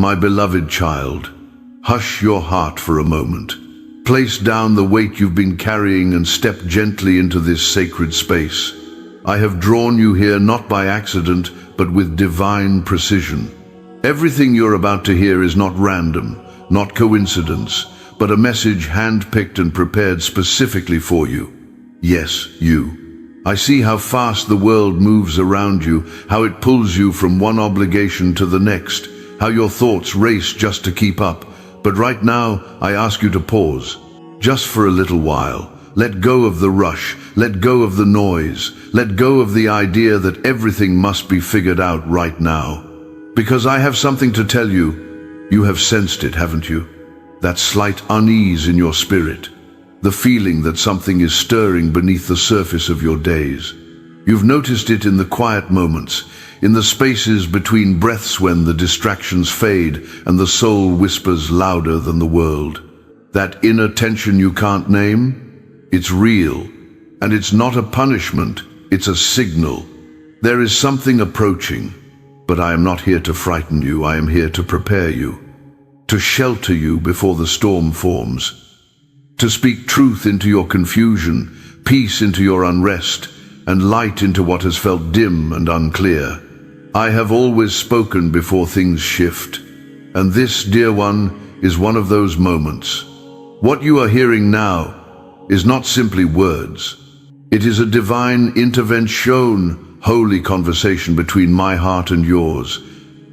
My beloved child, hush your heart for a moment. Place down the weight you've been carrying and step gently into this sacred space. I have drawn you here not by accident, but with divine precision. Everything you're about to hear is not random, not coincidence, but a message hand-picked and prepared specifically for you. Yes, you. I see how fast the world moves around you, how it pulls you from one obligation to the next, how your thoughts race just to keep up. But right now, I ask you to pause, just for a little while. Let go of the rush, let go of the noise, let go of the idea that everything must be figured out right now. Because I have something to tell you. You have sensed it, haven't you? That slight unease in your spirit, the feeling that something is stirring beneath the surface of your days. You've noticed it in the quiet moments, in the spaces between breaths when the distractions fade and the soul whispers louder than the world. That inner tension you can't name? It's real, and it's not a punishment, it's a signal. There is something approaching, but I am not here to frighten you, I am here to prepare you, to shelter you before the storm forms, to speak truth into your confusion, peace into your unrest, and light into what has felt dim and unclear. I have always spoken before things shift, and this, dear one, is one of those moments. What you are hearing now is not simply words. It is a divine intervention, holy conversation between my heart and yours.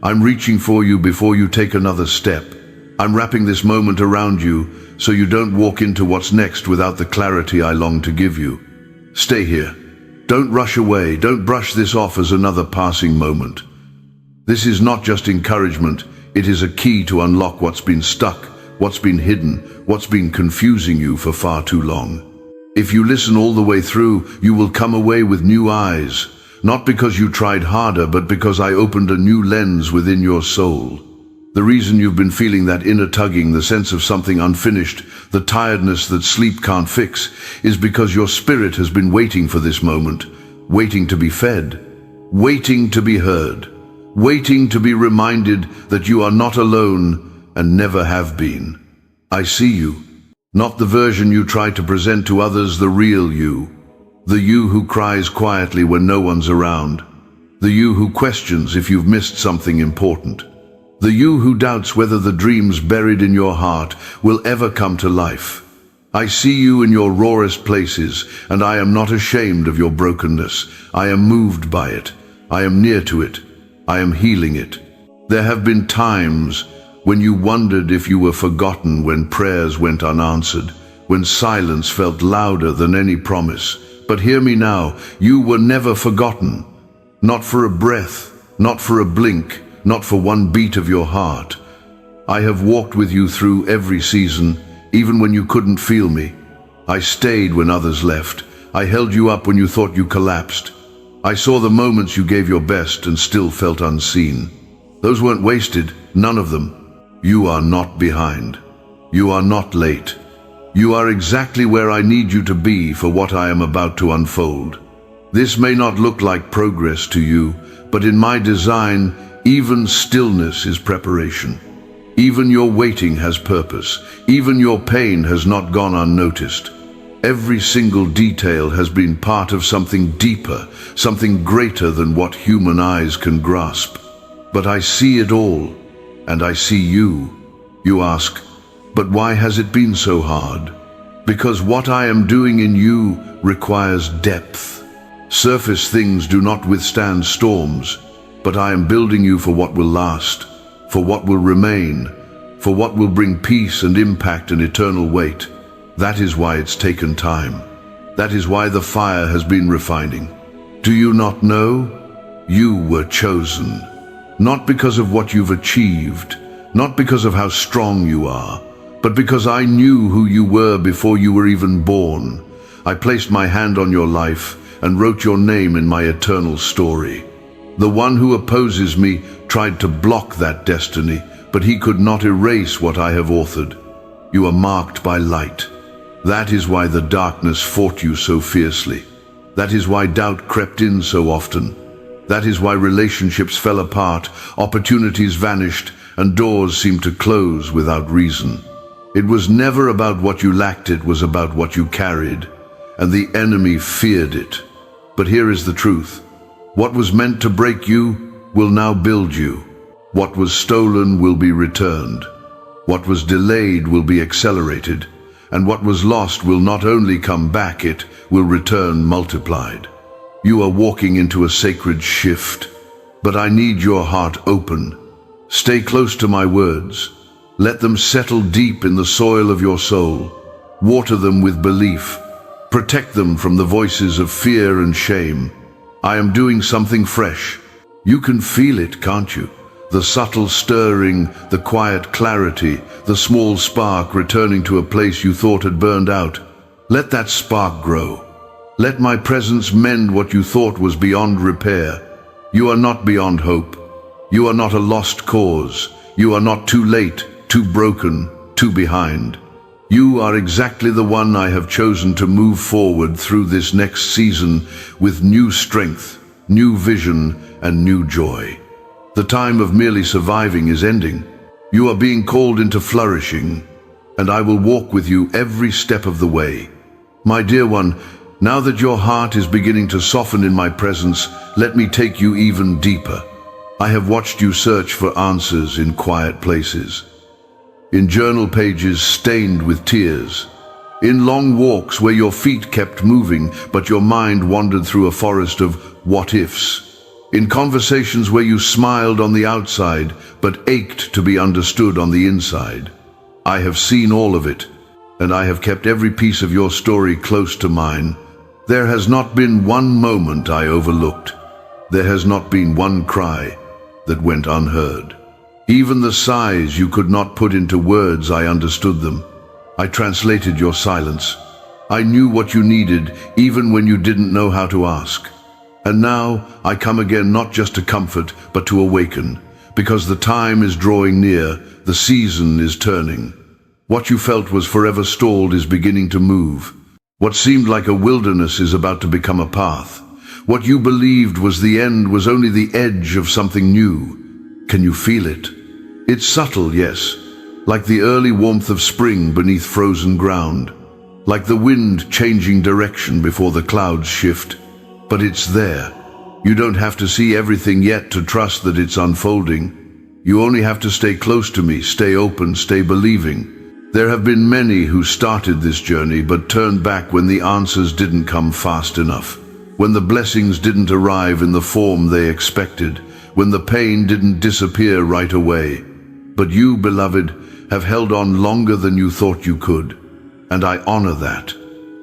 I'm reaching for you before you take another step. I'm wrapping this moment around you so you don't walk into what's next without the clarity I long to give you. Stay here. Don't rush away. Don't brush this off as another passing moment. This is not just encouragement. It is a key to unlock what's been stuck, what's been hidden, what's been confusing you for far too long. If you listen all the way through, you will come away with new eyes, not because you tried harder, but because I opened a new lens within your soul. The reason you've been feeling that inner tugging, the sense of something unfinished, the tiredness that sleep can't fix, is because your spirit has been waiting for this moment, waiting to be fed, waiting to be heard, waiting to be reminded that you are not alone and never have been. I see you, not the version you try to present to others, the real you, the you who cries quietly when no one's around, the you who questions if you've missed something important, the you who doubts whether the dreams buried in your heart will ever come to life. I see you in your rawest places, and I am not ashamed of your brokenness. I am moved by it. I am near to it. I am healing it. There have been times when you wondered if you were forgotten, when prayers went unanswered, when silence felt louder than any promise. But hear me now, you were never forgotten. Not for a breath, not for a blink, not for one beat of your heart. I have walked with you through every season, even when you couldn't feel me. I stayed when others left. I held you up when you thought you collapsed. I saw the moments you gave your best and still felt unseen. Those weren't wasted, none of them. You are not behind. You are not late. You are exactly where I need you to be for what I am about to unfold. This may not look like progress to you, but in my design, even stillness is preparation. Even your waiting has purpose. Even your pain has not gone unnoticed. Every single detail has been part of something deeper, something greater than what human eyes can grasp. But I see it all, and I see you. You ask, but why has it been so hard? Because what I am doing in you requires depth. Surface things do not withstand storms, but I am building you for what will last, for what will remain, for what will bring peace and impact and eternal weight. That is why it's taken time. That is why the fire has been refining. Do you not know? You were chosen. Not because of what you've achieved, not because of how strong you are, but because I knew who you were before you were even born. I placed my hand on your life and wrote your name in my eternal story. The one who opposes me tried to block that destiny, but he could not erase what I have authored. You are marked by light. That is why the darkness fought you so fiercely. That is why doubt crept in so often. That is why relationships fell apart, opportunities vanished, and doors seemed to close without reason. It was never about what you lacked, it was about what you carried, and the enemy feared it. But here is the truth. What was meant to break you will now build you. What was stolen will be returned. What was delayed will be accelerated. And what was lost will not only come back, it will return multiplied. You are walking into a sacred shift, but I need your heart open. Stay close to my words. Let them settle deep in the soil of your soul. Water them with belief. Protect them from the voices of fear and shame. I am doing something fresh. You can feel it, can't you? The subtle stirring, the quiet clarity, the small spark returning to a place you thought had burned out. Let that spark grow. Let my presence mend what you thought was beyond repair. You are not beyond hope. You are not a lost cause. You are not too late, too broken, too behind. You are exactly the one I have chosen to move forward through this next season with new strength, new vision, and new joy. The time of merely surviving is ending. You are being called into flourishing, and I will walk with you every step of the way. My dear one, now that your heart is beginning to soften in my presence, let me take you even deeper. I have watched you search for answers in quiet places, in journal pages stained with tears, in long walks where your feet kept moving but your mind wandered through a forest of what-ifs, in conversations where you smiled on the outside but ached to be understood on the inside. I have seen all of it, and I have kept every piece of your story close to mine. There has not been one moment I overlooked. There has not been one cry that went unheard. Even the sighs you could not put into words, I understood them. I translated your silence. I knew what you needed even when you didn't know how to ask. And now I come again not just to comfort, but to awaken, because the time is drawing near, the season is turning. What you felt was forever stalled is beginning to move. What seemed like a wilderness is about to become a path. What you believed was the end was only the edge of something new. Can you feel it? It's subtle, yes, like the early warmth of spring beneath frozen ground, like the wind changing direction before the clouds shift. But it's there. You don't have to see everything yet to trust that it's unfolding. You only have to stay close to me, stay open, stay believing. There have been many who started this journey but turned back when the answers didn't come fast enough, when the blessings didn't arrive in the form they expected, when the pain didn't disappear right away. But you, beloved, have held on longer than you thought you could, and I honor that.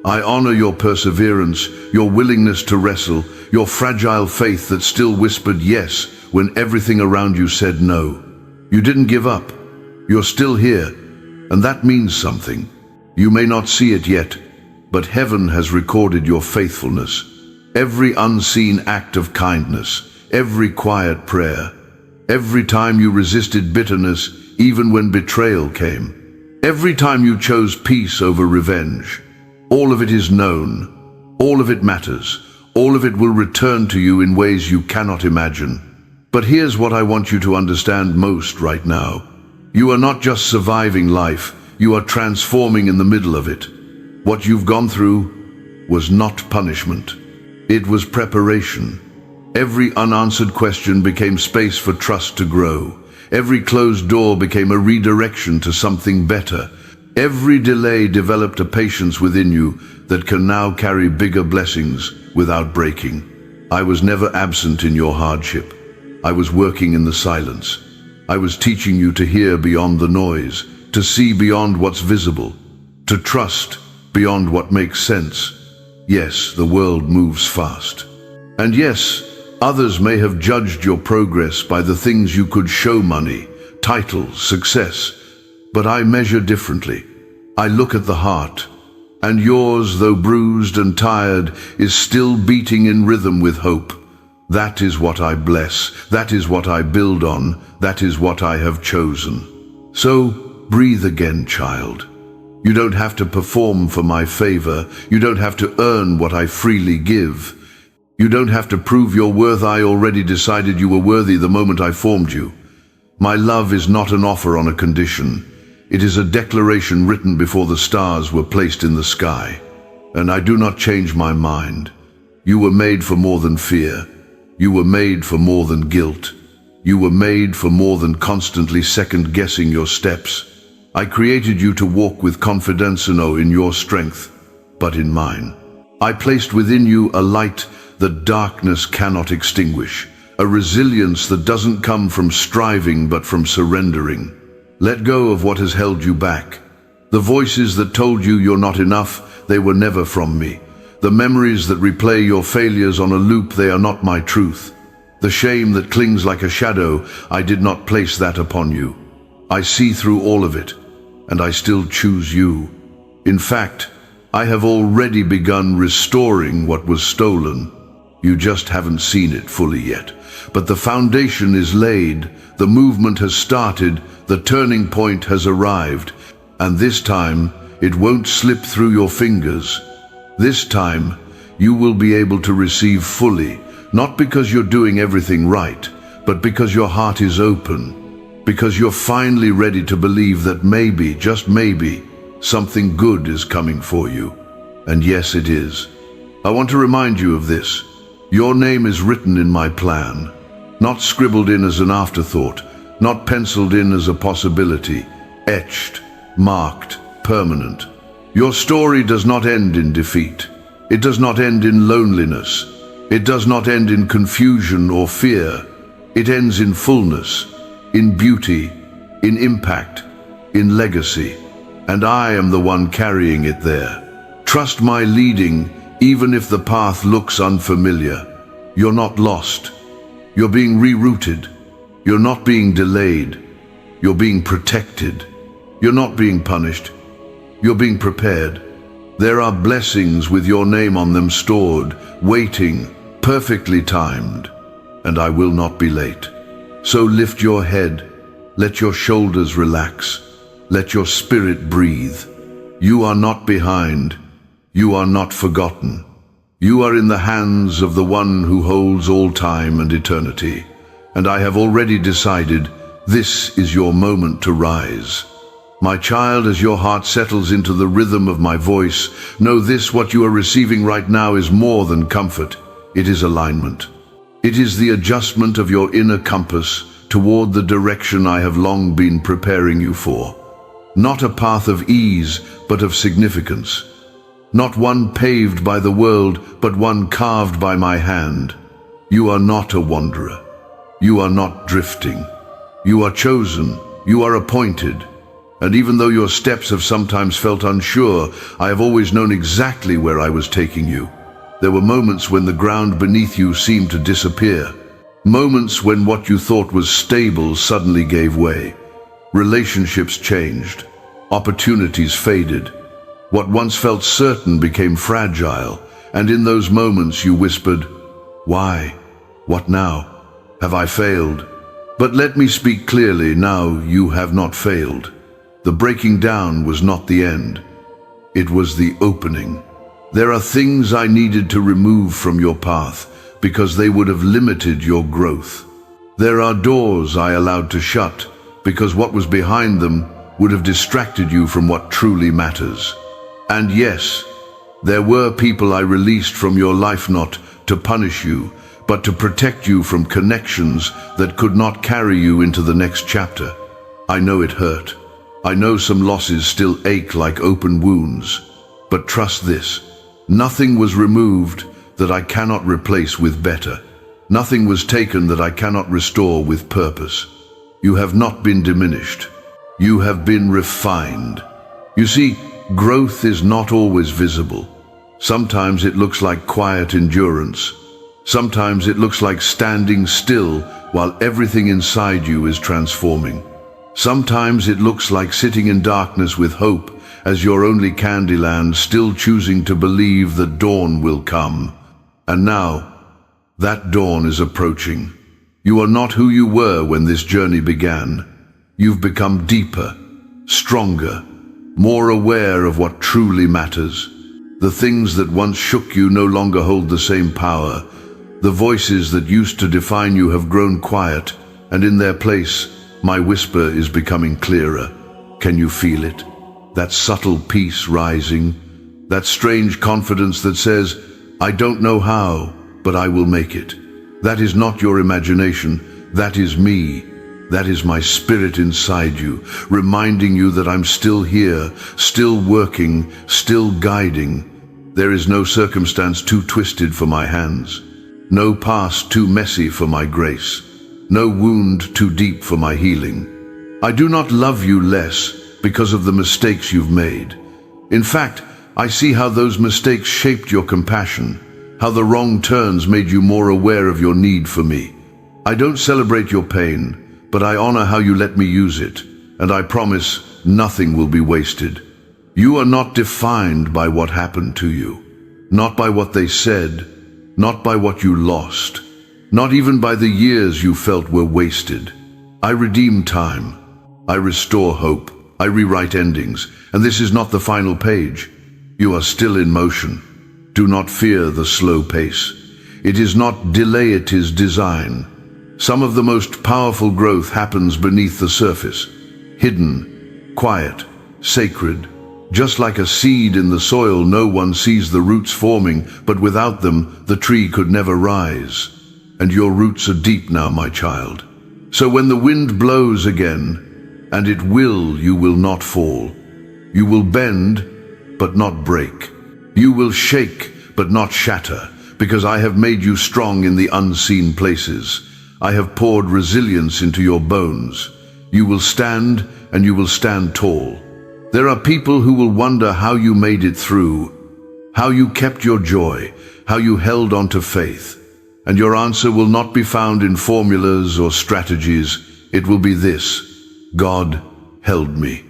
I honor your perseverance, your willingness to wrestle, your fragile faith that still whispered yes when everything around you said no. You didn't give up. You're still here, and that means something. You may not see it yet, but heaven has recorded your faithfulness. Every unseen act of kindness, every quiet prayer, every time you resisted bitterness even when betrayal came, every time you chose peace over revenge. All of it is known, all of it matters, all of it will return to you in ways you cannot imagine. But here's what I want you to understand most right now. You are not just surviving life, you are transforming in the middle of it. What you've gone through was not punishment. It was preparation. Every unanswered question became space for trust to grow. Every closed door became a redirection to something better. Every delay developed a patience within you that can now carry bigger blessings without breaking. I was never absent in your hardship. I was working in the silence. I was teaching you to hear beyond the noise, to see beyond what's visible, to trust beyond what makes sense. Yes, the world moves fast. And yes, others may have judged your progress by the things you could show: money, titles, success. But I measure differently. I look at the heart, and yours, though bruised and tired, is still beating in rhythm with hope. That is what I bless. That is what I build on. That is what I have chosen. So, breathe again, child. You don't have to perform for my favor. You don't have to earn what I freely give. You don't have to prove your worth. I already decided you were worthy the moment I formed you. My love is not an offer on a condition. It is a declaration written before the stars were placed in the sky. And I do not change my mind. You were made for more than fear. You were made for more than guilt. You were made for more than constantly second-guessing your steps. I created you to walk with confidence and in your strength, but in mine. I placed within you a light that darkness cannot extinguish, a resilience that doesn't come from striving but from surrendering. Let go of what has held you back. The voices that told you you're not enough, they were never from me. The memories that replay your failures on a loop, they are not my truth. The shame that clings like a shadow, I did not place that upon you. I see through all of it, and I still choose you. In fact, I have already begun restoring what was stolen. You just haven't seen it fully yet. But the foundation is laid, the movement has started, the turning point has arrived, and this time it won't slip through your fingers. This time you will be able to receive fully, not because you're doing everything right, but because your heart is open, because you're finally ready to believe that maybe, just maybe, something good is coming for you. And yes, it is. I want to remind you of this. Your name is written in my plan, not scribbled in as an afterthought, not penciled in as a possibility, etched, marked, permanent. Your story does not end in defeat. It does not end in loneliness. It does not end in confusion or fear. It ends in fullness, in beauty, in impact, in legacy. And I am the one carrying it there. Trust my leading, even if the path looks unfamiliar. You're not lost. You're being rerouted. You're not being delayed. You're being protected. You're not being punished. You're being prepared. There are blessings with your name on them stored, waiting, perfectly timed, and I will not be late. So lift your head, let your shoulders relax, let your spirit breathe. You are not behind. You are not forgotten. You are in the hands of the one who holds all time and eternity. And I have already decided this is your moment to rise. My child, as your heart settles into the rhythm of my voice, know this: what you are receiving right now is more than comfort. It is alignment. It is the adjustment of your inner compass toward the direction I have long been preparing you for. Not a path of ease, but of significance. Not one paved by the world, but one carved by my hand. You are not a wanderer. You are not drifting. You are chosen. You are appointed. And even though your steps have sometimes felt unsure, I have always known exactly where I was taking you. There were moments when the ground beneath you seemed to disappear. Moments when what you thought was stable suddenly gave way. Relationships changed. Opportunities faded. What once felt certain became fragile, and in those moments you whispered, "Why? What now? Have I failed?" But let me speak clearly now: you have not failed. The breaking down was not the end. It was the opening. There are things I needed to remove from your path because they would have limited your growth. There are doors I allowed to shut because what was behind them would have distracted you from what truly matters. And yes, there were people I released from your life not to punish you, but to protect you from connections that could not carry you into the next chapter. I know it hurt. I know some losses still ache like open wounds. But trust this: nothing was removed that I cannot replace with better. Nothing was taken that I cannot restore with purpose. You have not been diminished. You have been refined. You see, growth is not always visible. Sometimes it looks like quiet endurance. Sometimes it looks like standing still while everything inside you is transforming. Sometimes it looks like sitting in darkness with hope as your only Candyland, still choosing to believe that dawn will come. And now, that dawn is approaching. You are not who you were when this journey began. You've become deeper, stronger, more aware of what truly matters. The things that once shook you no longer hold the same power. The voices that used to define you have grown quiet, and in their place, my whisper is becoming clearer. Can you feel it? That subtle peace rising, that strange confidence that says, I don't know how, but I will make it. That is not your imagination, that is me. That is my spirit inside you, reminding you that I'm still here, still working, still guiding. There is no circumstance too twisted for my hands, no past too messy for my grace, no wound too deep for my healing. I do not love you less because of the mistakes you've made. In fact, I see how those mistakes shaped your compassion, how the wrong turns made you more aware of your need for me. I don't celebrate your pain, but I honor how you let me use it, and I promise nothing will be wasted. You are not defined by what happened to you, not by what they said, not by what you lost, not even by the years you felt were wasted. I redeem time, I restore hope, I rewrite endings, and this is not the final page. You are still in motion. Do not fear the slow pace. It is not delay, it is design. Some of the most powerful growth happens beneath the surface, hidden, quiet, sacred. Just like a seed in the soil, no one sees the roots forming, but without them, the tree could never rise. And your roots are deep now, my child. So when the wind blows again, and it will, you will not fall. You will bend, but not break. You will shake, but not shatter, because I have made you strong in the unseen places. I have poured resilience into your bones. You will stand, and you will stand tall. There are people who will wonder how you made it through, how you kept your joy, how you held on to faith. And your answer will not be found in formulas or strategies. It will be this: God held me.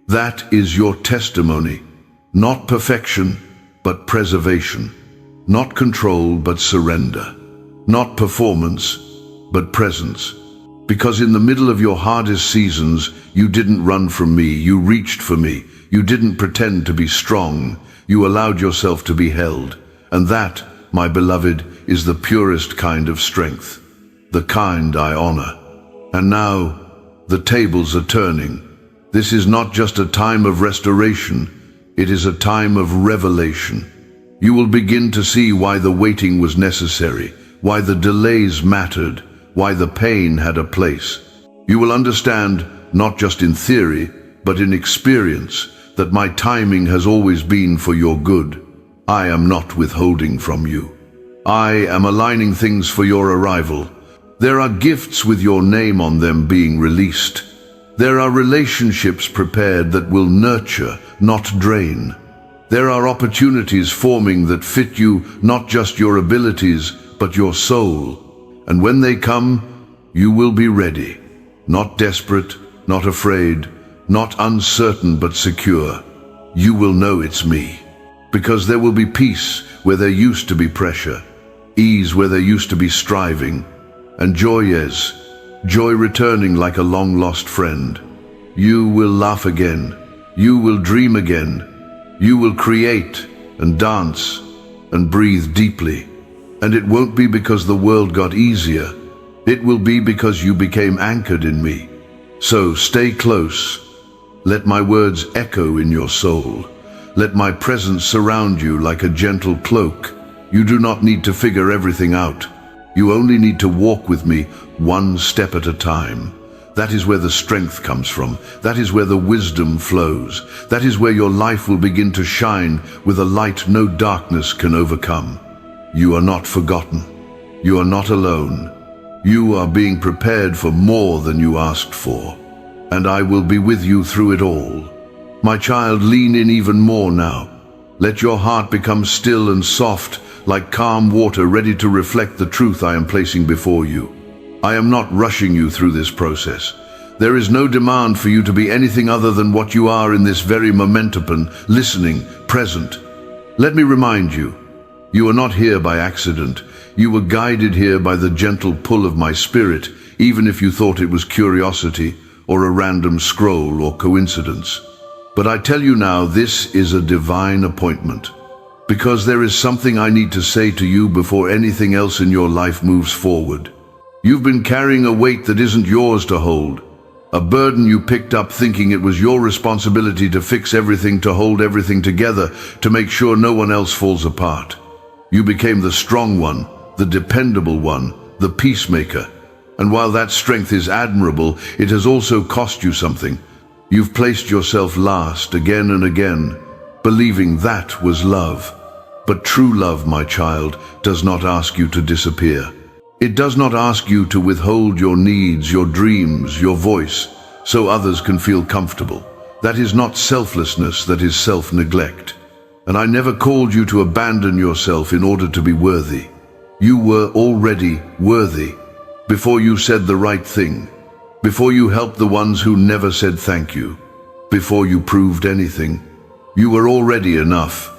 That is your testimony. Not perfection, but preservation. Not control, but surrender. Not performance, but presence. Because in the middle of your hardest seasons, you didn't run from me, you reached for me. You didn't pretend to be strong, you allowed yourself to be held. And that, my beloved, is the purest kind of strength, the kind I honor. And now, the tables are turning. This is not just a time of restoration, it is a time of revelation. You will begin to see why the waiting was necessary, why the delays mattered, why the pain had a place. You will understand, not just in theory, but in experience, that my timing has always been for your good. I am not withholding from you. I am aligning things for your arrival. There are gifts with your name on them being released. There are relationships prepared that will nurture, not drain. There are opportunities forming that fit you, not just your abilities, but your soul. And when they come, you will be ready. Not desperate, not afraid, not uncertain but secure. You will know it's me. Because there will be peace where there used to be pressure, ease where there used to be striving, and joy returning like a long-lost friend. You will laugh again. You will dream again. You will create and dance and breathe deeply. And it won't be because the world got easier. It will be because you became anchored in me. So stay close. Let my words echo in your soul. Let my presence surround you like a gentle cloak. You do not need to figure everything out. You only need to walk with me one step at a time. That is where the strength comes from. That is where the wisdom flows. That is where your life will begin to shine with a light no darkness can overcome. You are not forgotten. You are not alone. You are being prepared for more than you asked for. And I will be with you through it all. My child, lean in even more now. Let your heart become still and soft, like calm water ready to reflect the truth I am placing before you. I am not rushing you through this process. There is no demand for you to be anything other than what you are in this very momentum, listening, present. Let me remind you, you are not here by accident. You were guided here by the gentle pull of my spirit, even if you thought it was curiosity or a random scroll or coincidence. But I tell you now, this is a divine appointment, because there is something I need to say to you before anything else in your life moves forward. You've been carrying a weight that isn't yours to hold. A burden you picked up thinking it was your responsibility to fix everything, to hold everything together, to make sure no one else falls apart. You became the strong one, the dependable one, the peacemaker. And while that strength is admirable, it has also cost you something. You've placed yourself last again and again, believing that was love. But true love, my child, does not ask you to disappear. It does not ask you to withhold your needs, your dreams, your voice, so others can feel comfortable. That is not selflessness, that is self-neglect. And I never called you to abandon yourself in order to be worthy. You were already worthy before you said the right thing, before you helped the ones who never said thank you, before you proved anything. You were already enough.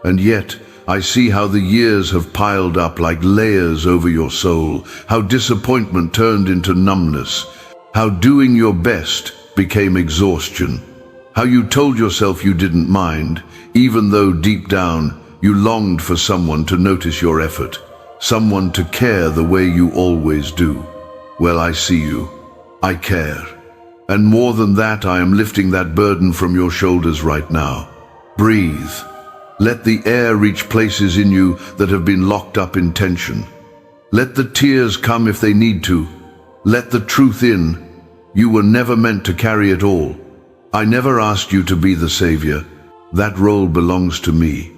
And yet, I see how the years have piled up like layers over your soul, how disappointment turned into numbness, how doing your best became exhaustion, how you told yourself you didn't mind, even though deep down you longed for someone to notice your effort, someone to care the way you always do. Well, I see you. I care. And more than that, I am lifting that burden from your shoulders right now. Breathe. Let the air reach places in you that have been locked up in tension. Let the tears come if they need to. Let the truth in. You were never meant to carry it all. I never asked you to be the savior. That role belongs to me.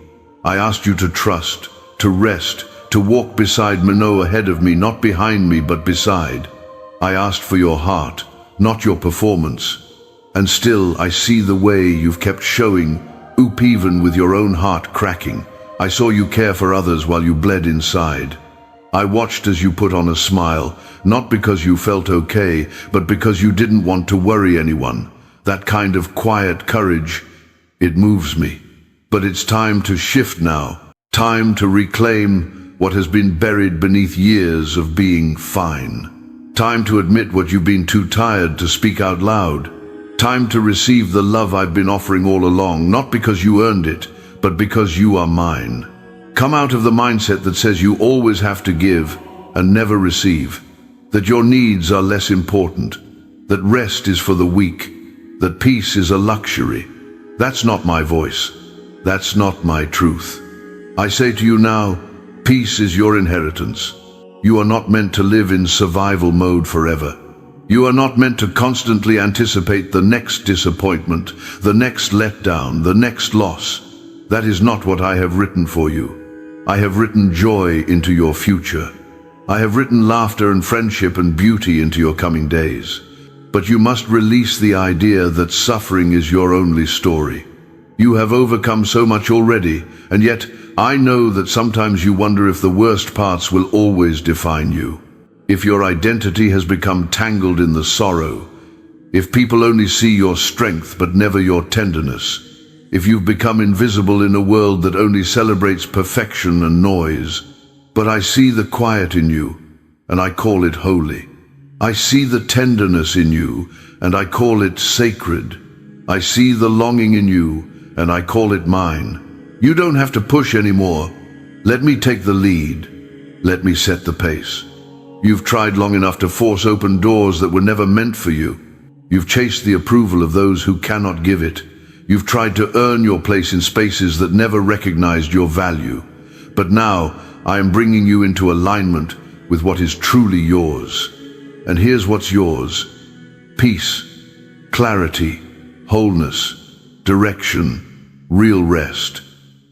I asked you to trust, to rest, to walk beside me, no ahead of me, not behind me, but beside. I asked for your heart, not your performance. And still I see the way you've kept showing, even with your own heart cracking. I saw you care for others while you bled inside. I watched as you put on a smile, not because you felt okay, but because you didn't want to worry anyone. That kind of quiet courage, it moves me. But it's time to shift now, time to reclaim what has been buried beneath years of being fine. Time to admit what you've been too tired to speak out loud. Time to receive the love I've been offering all along, not because you earned it, but because you are mine. Come out of the mindset that says you always have to give and never receive, that your needs are less important, that rest is for the weak, that peace is a luxury. That's not my voice. That's not my truth. I say to you now, peace is your inheritance. You are not meant to live in survival mode forever. You are not meant to constantly anticipate the next disappointment, the next letdown, the next loss. That is not what I have written for you. I have written joy into your future. I have written laughter and friendship and beauty into your coming days. But you must release the idea that suffering is your only story. You have overcome so much already, and yet I know that sometimes you wonder if the worst parts will always define you. If your identity has become tangled in the sorrow, if people only see your strength but never your tenderness, if you've become invisible in a world that only celebrates perfection and noise. But I see the quiet in you, and I call it holy. I see the tenderness in you, and I call it sacred. I see the longing in you, and I call it mine. You don't have to push anymore. Let me take the lead. Let me set the pace. You've tried long enough to force open doors that were never meant for you. You've chased the approval of those who cannot give it. You've tried to earn your place in spaces that never recognized your value. But now, I am bringing you into alignment with what is truly yours. And here's what's yours: peace, clarity, wholeness, direction, real rest.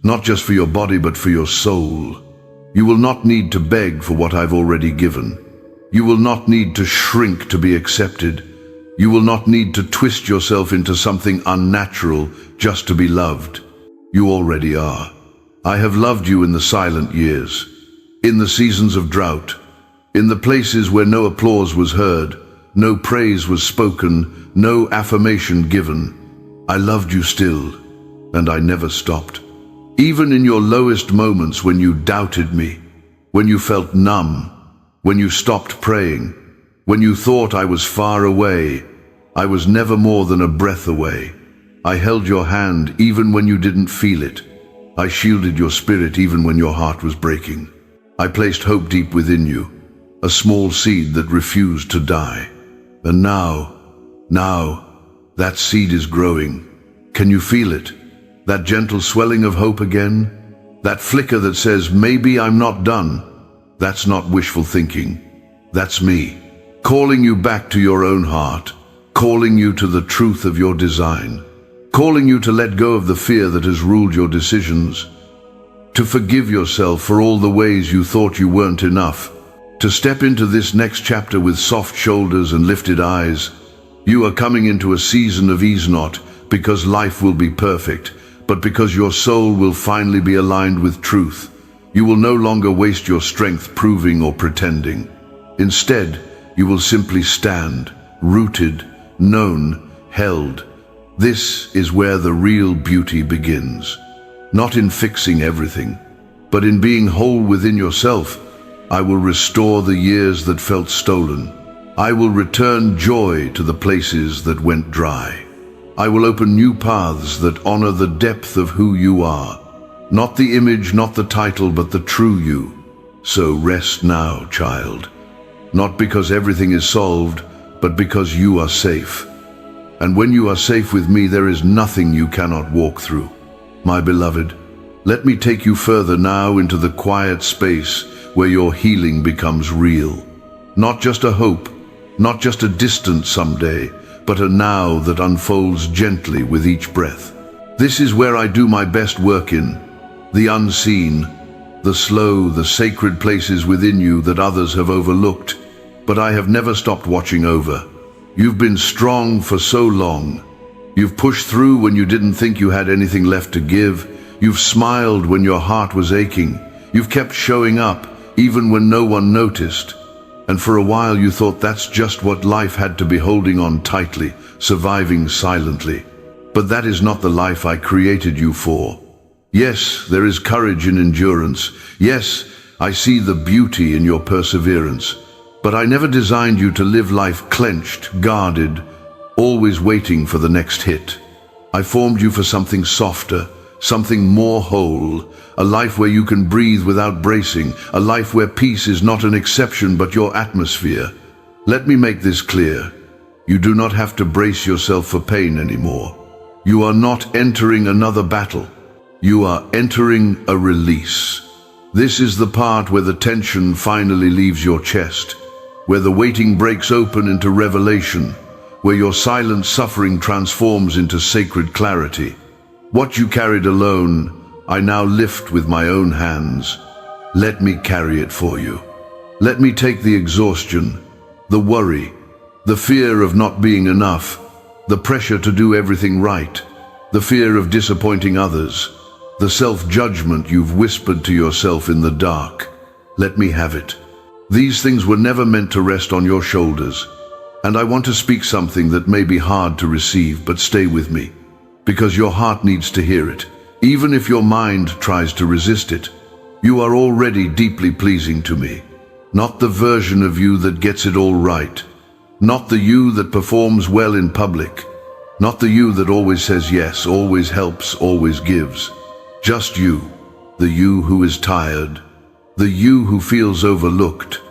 Not just for your body, but for your soul. You will not need to beg for what I've already given. You will not need to shrink to be accepted. You will not need to twist yourself into something unnatural just to be loved. You already are. I have loved you in the silent years, in the seasons of drought, in the places where no applause was heard, no praise was spoken, no affirmation given. I loved you still, and I never stopped. Even in your lowest moments, when you doubted me, when you felt numb, when you stopped praying, when you thought I was far away, I was never more than a breath away. I held your hand even when you didn't feel it. I shielded your spirit even when your heart was breaking. I placed hope deep within you, a small seed that refused to die. And now, Now, that seed is growing. Can you feel it? That gentle swelling of hope again? That flicker that says, maybe I'm not done. That's not wishful thinking. That's me, calling you back to your own heart, calling you to the truth of your design, calling you to let go of the fear that has ruled your decisions, to forgive yourself for all the ways you thought you weren't enough, to step into this next chapter with soft shoulders and lifted eyes. You are coming into a season of ease, not because life will be perfect, but because your soul will finally be aligned with truth. You will no longer waste your strength proving or pretending. Instead, you will simply stand, rooted, known, held. This is where the real beauty begins. Not in fixing everything, but in being whole within yourself. I will restore the years that felt stolen. I will return joy to the places that went dry. I will open new paths that honor the depth of who you are. Not the image, not the title, but the true you. So rest now, child. Not because everything is solved, but because you are safe. And when you are safe with me, there is nothing you cannot walk through. My beloved, let me take you further now into the quiet space where your healing becomes real. Not just a hope, not just a distant someday, but a now that unfolds gently with each breath. This is where I do my best work in, the unseen, the slow, the sacred places within you that others have overlooked, but I have never stopped watching over. You've been strong for so long. You've pushed through when you didn't think you had anything left to give. You've smiled when your heart was aching. You've kept showing up, even when no one noticed. And for a while you thought that's just what life had to be, holding on tightly, surviving silently. But that is not the life I created you for. Yes, there is courage in endurance. Yes, I see the beauty in your perseverance. But I never designed you to live life clenched, guarded, always waiting for the next hit. I formed you for something softer, something more whole, a life where you can breathe without bracing, a life where peace is not an exception but your atmosphere. Let me make this clear. You do not have to brace yourself for pain anymore. You are not entering another battle. You are entering a release. This is the part where the tension finally leaves your chest, where the waiting breaks open into revelation, where your silent suffering transforms into sacred clarity. What you carried alone, I now lift with my own hands. Let me carry it for you. Let me take the exhaustion, the worry, the fear of not being enough, the pressure to do everything right, the fear of disappointing others, the self-judgment you've whispered to yourself in the dark. Let me have it. These things were never meant to rest on your shoulders. And I want to speak something that may be hard to receive, but stay with me, because your heart needs to hear it, even if your mind tries to resist it. You are already deeply pleasing to me. Not the version of you that gets it all right. Not the you that performs well in public. Not the you that always says yes, always helps, always gives. Just you, the you who is tired, the you who feels overlooked,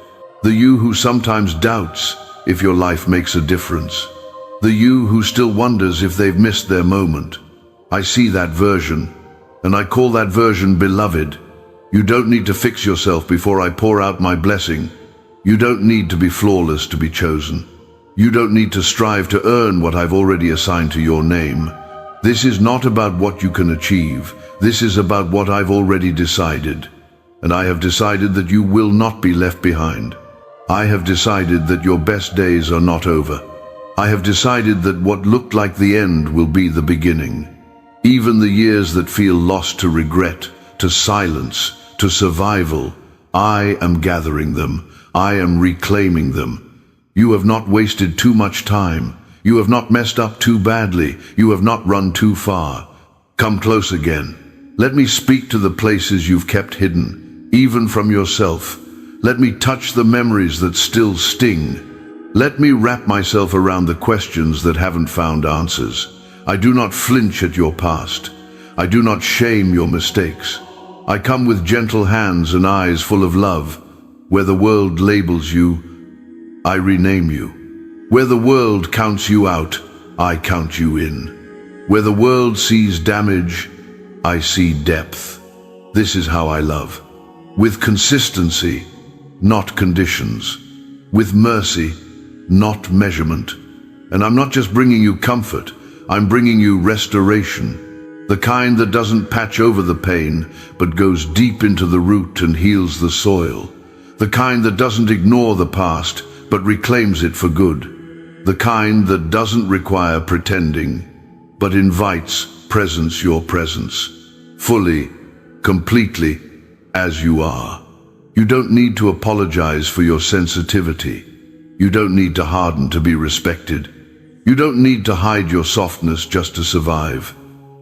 the you who sometimes doubts if your life makes a difference, the you who still wonders if they've missed their moment. I see that version, and I call that version beloved. You don't need to fix yourself before I pour out my blessing. You don't need to be flawless to be chosen. You don't need to strive to earn what I've already assigned to your name. This is not about what you can achieve. This is about what I've already decided. And I have decided that you will not be left behind. I have decided that your best days are not over. I have decided that what looked like the end will be the beginning. Even the years that feel lost to regret, to silence, to survival, I am gathering them. I am reclaiming them. You have not wasted too much time. You have not messed up too badly. You have not run too far. Come close again. Let me speak to the places you've kept hidden, even from yourself. Let me touch the memories that still sting. Let me wrap myself around the questions that haven't found answers. I do not flinch at your past. I do not shame your mistakes. I come with gentle hands and eyes full of love. Where the world labels you, I rename you. Where the world counts you out, I count you in. Where the world sees damage, I see depth. This is how I love. With consistency, not conditions. With mercy, not measurement. And I'm not just bringing you comfort, I'm bringing you restoration. The kind that doesn't patch over the pain, but goes deep into the root and heals the soil. The kind that doesn't ignore the past, but reclaims it for good. The kind that doesn't require pretending, but invites your presence. Fully, completely, as you are. You don't need to apologize for your sensitivity. You don't need to harden to be respected. You don't need to hide your softness just to survive.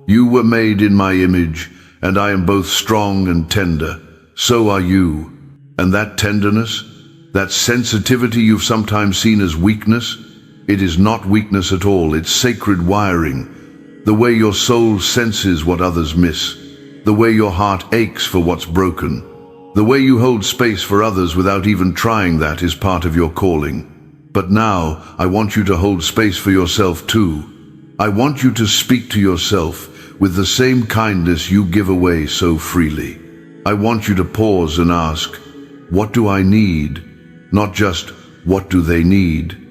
You were made in my image, and I am both strong and tender. So are you. And that tenderness, that sensitivity you've sometimes seen as weakness, it is not weakness at all, it's sacred wiring. The way your soul senses what others miss. The way your heart aches for what's broken. The way you hold space for others without even trying, that is part of your calling. But now, I want you to hold space for yourself too. I want you to speak to yourself with the same kindness you give away so freely. I want you to pause and ask, what do I need? Not just, what do they need?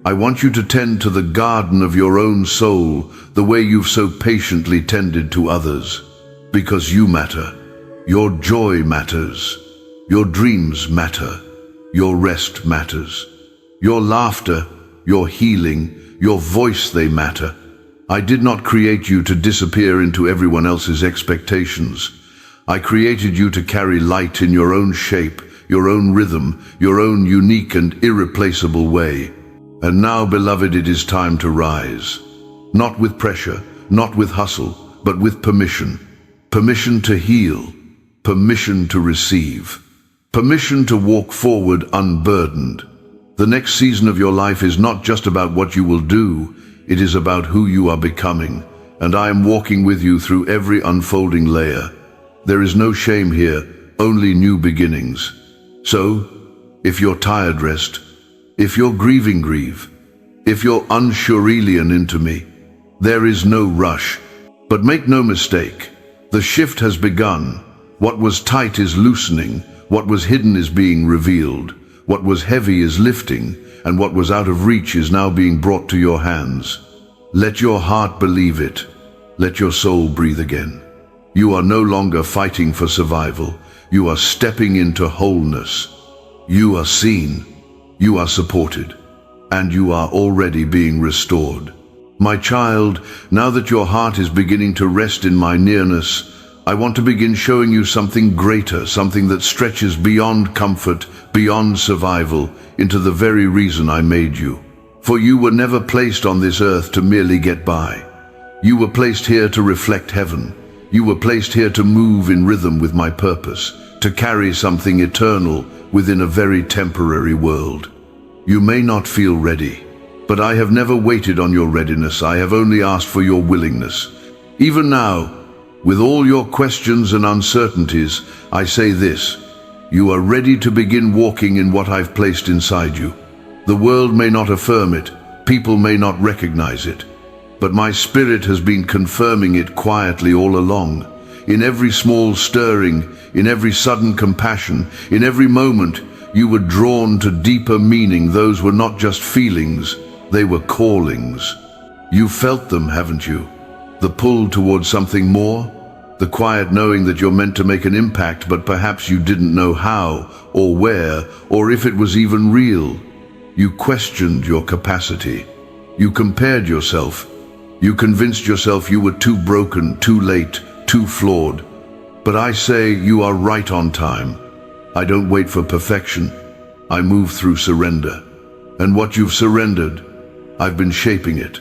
I want you to tend to the garden of your own soul the way you've so patiently tended to others. Because you matter. Your joy matters. Your dreams matter. Your rest matters. Your laughter, your healing, your voice, they matter. I did not create you to disappear into everyone else's expectations. I created you to carry light in your own shape, your own rhythm, your own unique and irreplaceable way. And now, beloved, it is time to rise. Not with pressure, not with hustle, but with permission. Permission to heal. Permission to receive. Permission to walk forward unburdened. The next season of your life is not just about what you will do, it is about who you are becoming, and I am walking with you through every unfolding layer. There is no shame here, only new beginnings. So, if you're tired, rest. If you're grieving, grieve. If you're unsure, lean into me. There is no rush, but make no mistake, the shift has begun. What was tight is loosening, what was hidden is being revealed. What was heavy is lifting, and what was out of reach is now being brought to your hands. Let your heart believe it. Let your soul breathe again. You are no longer fighting for survival. You are stepping into wholeness. You are seen. You are supported. And you are already being restored. My child, now that your heart is beginning to rest in my nearness, I want to begin showing you something greater, something that stretches beyond comfort, beyond survival, into the very reason I made you. For you were never placed on this earth to merely get by. You were placed here to reflect heaven. You were placed here to move in rhythm with my purpose, to carry something eternal within a very temporary world. You may not feel ready, but I have never waited on your readiness. I have only asked for your willingness. Even now, with all your questions and uncertainties, I say this: you are ready to begin walking in what I've placed inside you. The world may not affirm it, people may not recognize it, but my spirit has been confirming it quietly all along. In every small stirring, in every sudden compassion, in every moment, you were drawn to deeper meaning. Those were not just feelings, they were callings. You felt them, haven't you? The pull towards something more? The quiet knowing that you're meant to make an impact, but perhaps you didn't know how, or where, or if it was even real. You questioned your capacity. You compared yourself. You convinced yourself you were too broken, too late, too flawed. But I say you are right on time. I don't wait for perfection. I move through surrender. And what you've surrendered, I've been shaping it.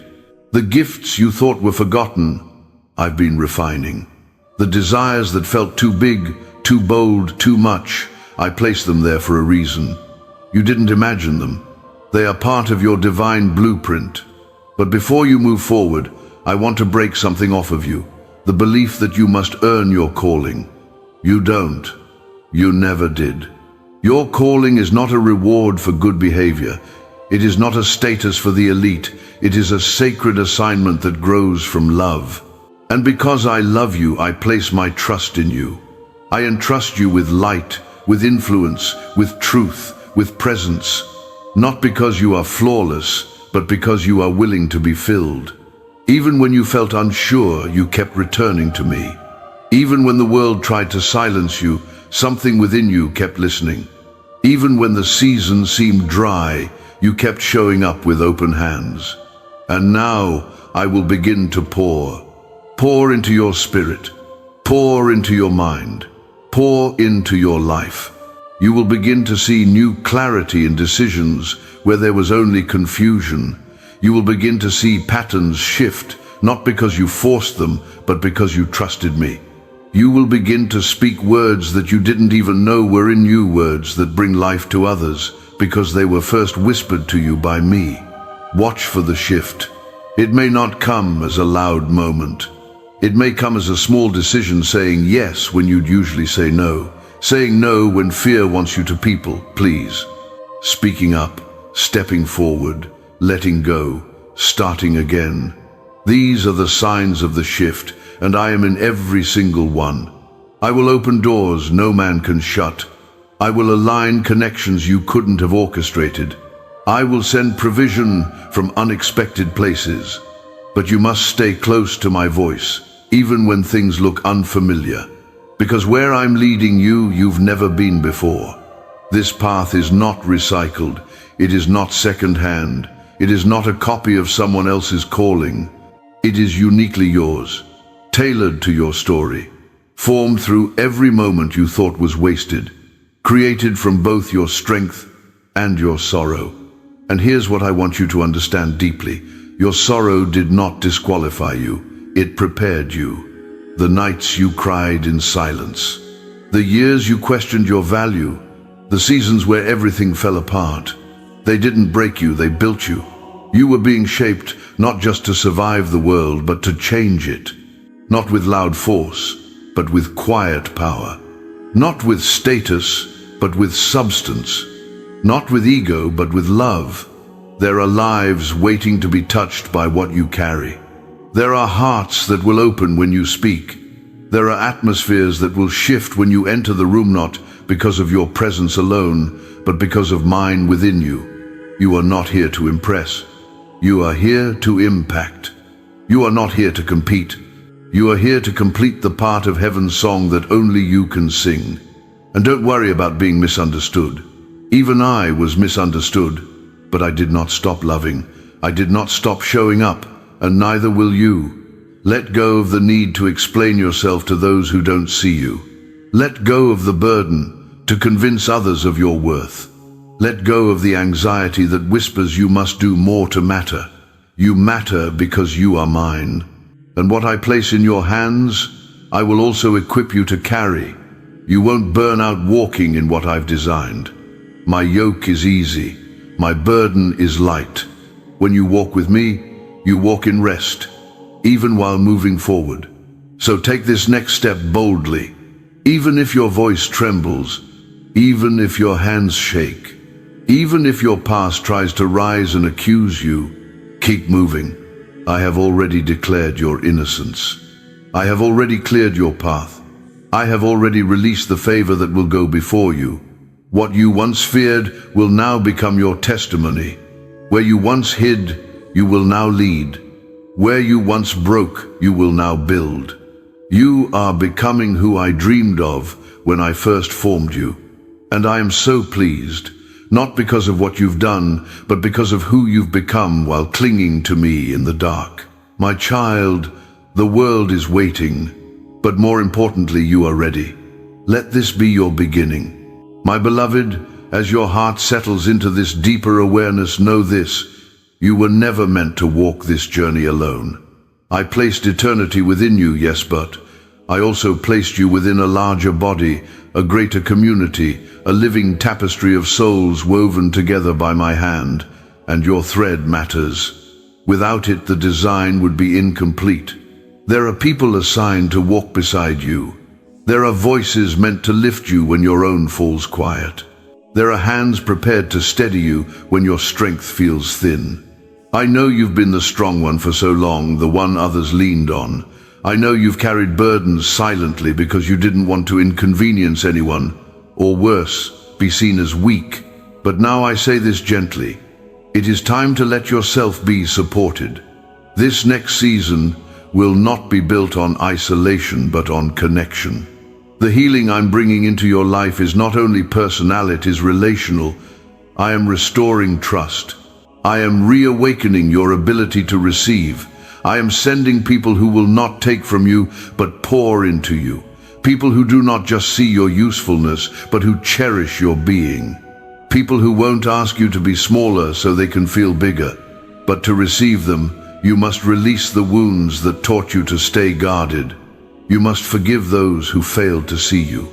The gifts you thought were forgotten, I've been refining. The desires that felt too big, too bold, too much, I placed them there for a reason. You didn't imagine them. They are part of your divine blueprint. But before you move forward, I want to break something off of you. The belief that you must earn your calling. You don't. You never did. Your calling is not a reward for good behavior. It is not a status for the elite. It is a sacred assignment that grows from love. And because I love you, I place my trust in you. I entrust you with light, with influence, with truth, with presence. Not because you are flawless, but because you are willing to be filled. Even when you felt unsure, you kept returning to me. Even when the world tried to silence you, something within you kept listening. Even when the season seemed dry, you kept showing up with open hands. And now I will begin to pour. Pour into your spirit. Pour into your mind. Pour into your life. You will begin to see new clarity in decisions where there was only confusion. You will begin to see patterns shift, not because you forced them, but because you trusted me. You will begin to speak words that you didn't even know were in you, words that bring life to others, because they were first whispered to you by me. Watch for the shift. It may not come as a loud moment. It may come as a small decision, saying yes when you'd usually say no, saying no when fear wants you to people please, speaking up, stepping forward, letting go, starting again. These are the signs of the shift, and I am in every single one. I will open doors no man can shut. I will align connections you couldn't have orchestrated. I will send provision from unexpected places. But you must stay close to my voice, even when things look unfamiliar. Because where I'm leading you, you've never been before. This path is not recycled. It is not second-hand. It is not a copy of someone else's calling. It is uniquely yours, tailored to your story, formed through every moment you thought was wasted, created from both your strength and your sorrow. And here's what I want you to understand deeply. Your sorrow did not disqualify you. It prepared you. The nights you cried in silence, the years you questioned your value, the seasons where everything fell apart, they didn't break you, they built you. You were being shaped not just to survive the world, but to change it. Not with loud force, but with quiet power. Not with status, but with substance. Not with ego, but with love. There are lives waiting to be touched by what you carry. There are hearts that will open when you speak. There are atmospheres that will shift when you enter the room, not because of your presence alone, but because of mine within you. You are not here to impress. You are here to impact. You are not here to compete. You are here to complete the part of heaven's song that only you can sing. And don't worry about being misunderstood. Even I was misunderstood, but I did not stop loving. I did not stop showing up, and neither will you. Let go of the need to explain yourself to those who don't see you. Let go of the burden to convince others of your worth. Let go of the anxiety that whispers you must do more to matter. You matter because you are mine. And what I place in your hands, I will also equip you to carry. You won't burn out walking in what I've designed. My yoke is easy. My burden is light. When you walk with me, you walk in rest, even while moving forward. So take this next step boldly, even if your voice trembles, even if your hands shake, even if your past tries to rise and accuse you. Keep moving. I have already declared your innocence. I have already cleared your path. I have already released the favor that will go before you. What you once feared will now become your testimony. Where you once hid, you will now lead. Where you once broke, you will now build. You are becoming who I dreamed of when I first formed you. And I am so pleased, not because of what you've done, but because of who you've become while clinging to me in the dark. My child, the world is waiting, but more importantly, you are ready. Let this be your beginning. My beloved, as your heart settles into this deeper awareness, know this: you were never meant to walk this journey alone. I placed eternity within you, yes, but I also placed you within a larger body, a greater community, a living tapestry of souls woven together by my hand, and your thread matters. Without it, the design would be incomplete. There are people assigned to walk beside you. There are voices meant to lift you when your own falls quiet. There are hands prepared to steady you when your strength feels thin. I know you've been the strong one for so long, the one others leaned on. I know you've carried burdens silently because you didn't want to inconvenience anyone, or worse, be seen as weak. But now I say this gently. It is time to let yourself be supported. This next season will not be built on isolation but on connection. The healing I'm bringing into your life is not only personal, it is relational. I am restoring trust. I am reawakening your ability to receive. I am sending people who will not take from you, but pour into you. People who do not just see your usefulness, but who cherish your being. People who won't ask you to be smaller so they can feel bigger. But to receive them, you must release the wounds that taught you to stay guarded. You must forgive those who failed to see you.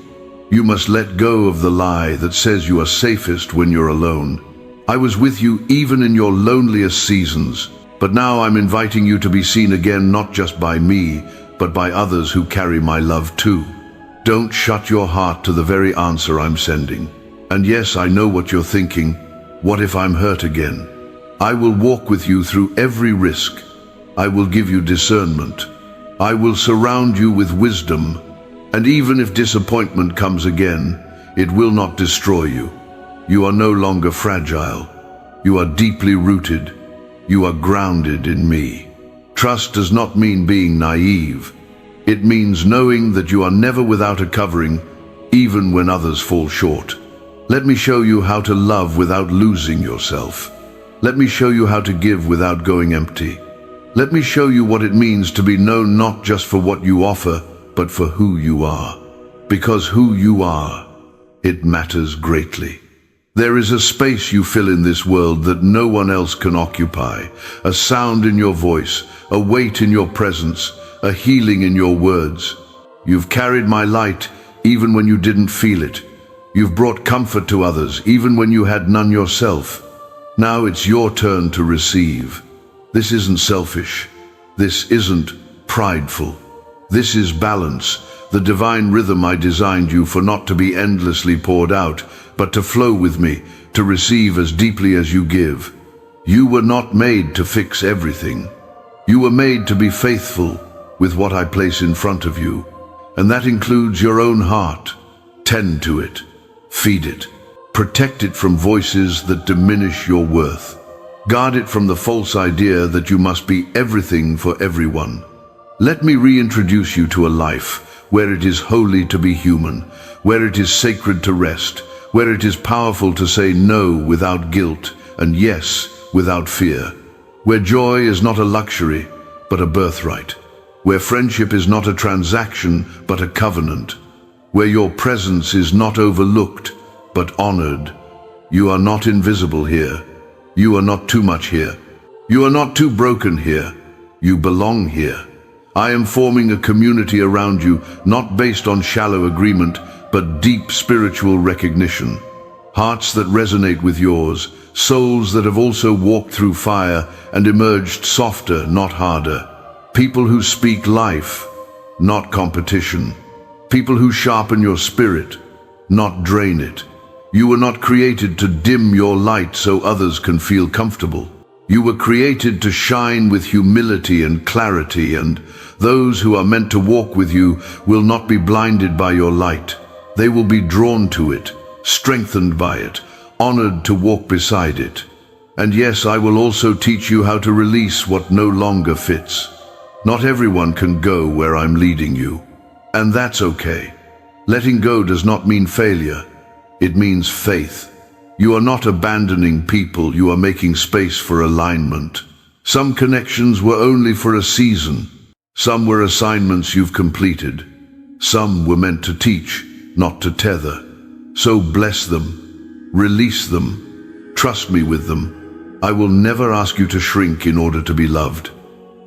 You must let go of the lie that says you are safest when you're alone. I was with you even in your loneliest seasons. But now I'm inviting you to be seen again, not just by me, but by others who carry my love too. Don't shut your heart to the very answer I'm sending. And yes, I know what you're thinking. What if I'm hurt again? I will walk with you through every risk. I will give you discernment. I will surround you with wisdom. And even if disappointment comes again, it will not destroy you. You are no longer fragile. You are deeply rooted. You are grounded in me. Trust does not mean being naive. It means knowing that you are never without a covering, even when others fall short. Let me show you how to love without losing yourself. Let me show you how to give without going empty. Let me show you what it means to be known not just for what you offer, but for who you are. Because who you are, it matters greatly. There is a space you fill in this world that no one else can occupy, a sound in your voice, a weight in your presence, a healing in your words. You've carried my light even when you didn't feel it. You've brought comfort to others even when you had none yourself. Now it's your turn to receive. This isn't selfish. This isn't prideful. This is balance, the divine rhythm I designed you for, not to be endlessly poured out, but to flow with me, to receive as deeply as you give. You were not made to fix everything. You were made to be faithful with what I place in front of you, and that includes your own heart. Tend to it, feed it, protect it from voices that diminish your worth. Guard it from the false idea that you must be everything for everyone. Let me reintroduce you to a life where it is holy to be human, where it is sacred to rest, where it is powerful to say no without guilt and yes without fear, where joy is not a luxury but a birthright, where friendship is not a transaction but a covenant, where your presence is not overlooked but honored. You are not invisible here. You are not too much here. You are not too broken here. You belong here. I am forming a community around you, not based on shallow agreement, but deep spiritual recognition. Hearts that resonate with yours, souls that have also walked through fire and emerged softer, not harder. People who speak life, not competition. People who sharpen your spirit, not drain it. You were not created to dim your light so others can feel comfortable. You were created to shine with humility and clarity, and those who are meant to walk with you will not be blinded by your light. They will be drawn to it, strengthened by it, honored to walk beside it. And yes, I will also teach you how to release what no longer fits. Not everyone can go where I'm leading you, and that's okay. Letting go does not mean failure. It means faith. You are not abandoning people, you are making space for alignment. Some connections were only for a season. Some were assignments you've completed. Some were meant to teach, not to tether. So bless them, release them, trust me with them. I will never ask you to shrink in order to be loved.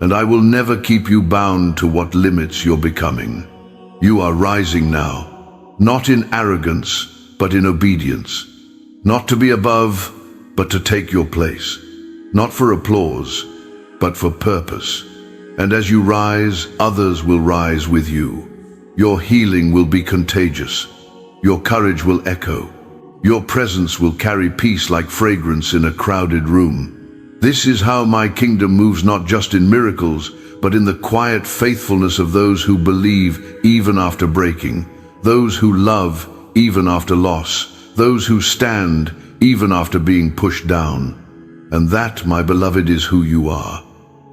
And I will never keep you bound to what limits you're becoming. You are rising now, not in arrogance, but in obedience. Not to be above, but to take your place. Not for applause, but for purpose. And as you rise, others will rise with you. Your healing will be contagious. Your courage will echo. Your presence will carry peace like fragrance in a crowded room. This is how my kingdom moves, not just in miracles, but in the quiet faithfulness of those who believe even after breaking, those who love even after loss, those who stand even after being pushed down. And that, my beloved, is who you are.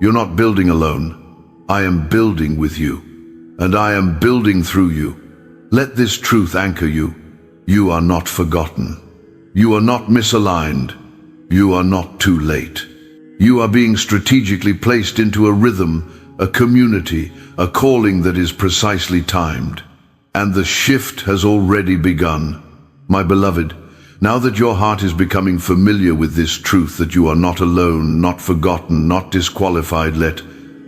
You're not building alone. I am building with you, and I am building through you. Let this truth anchor you. You are not forgotten. You are not misaligned. You are not too late. You are being strategically placed into a rhythm, a community, a calling that is precisely timed. And the shift has already begun. My beloved, now that your heart is becoming familiar with this truth that you are not alone, not forgotten, not disqualified, let